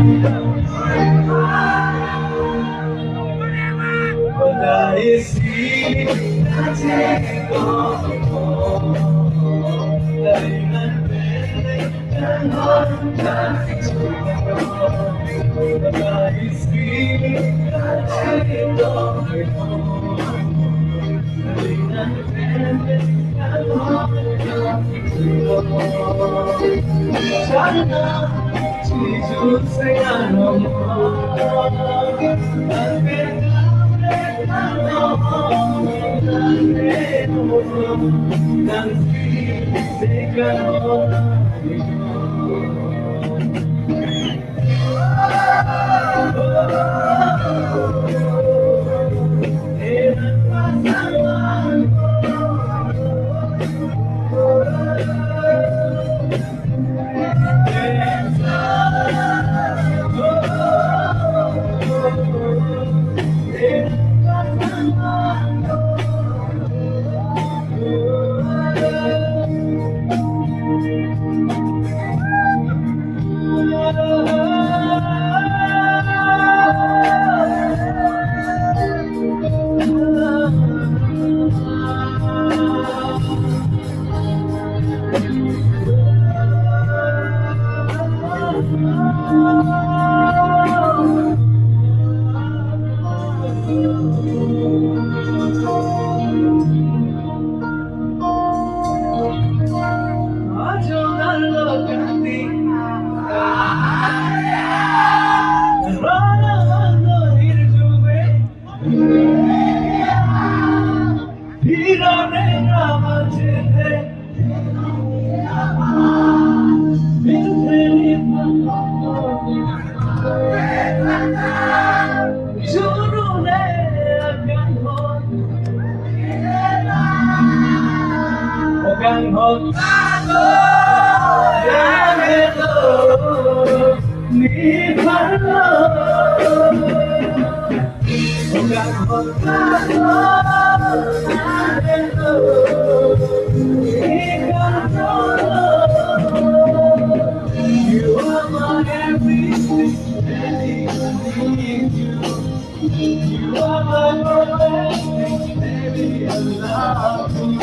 When I see that take off, and hold tight to when I see that take off, sana Jesus say I no more. Hãy subscribe you are my everything, you are my everything, baby, I love you.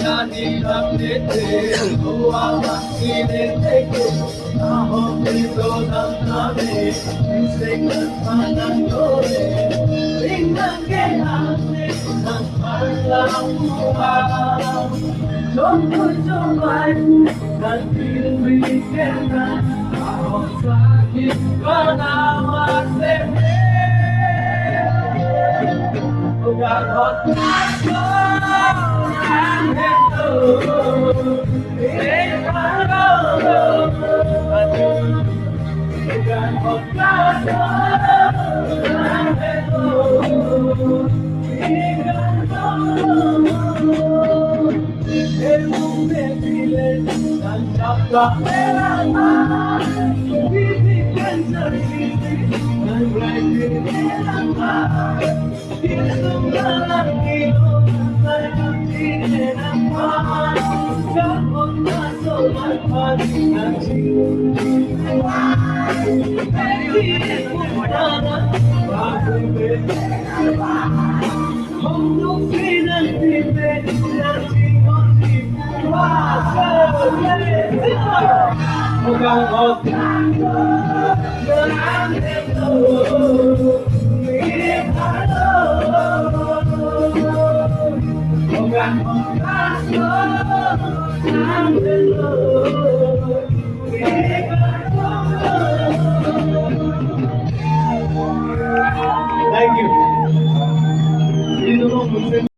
Jadi update, oh aku ini Namo Kristo Name, Sekat Manang Dore, Ringan Kehane, Nang Parlang Muham, Jompo Jompai, Dan Pilbikena, Ahok Sakit Banawa Seme, Ugat Hot Nasko, and hello, Thank you.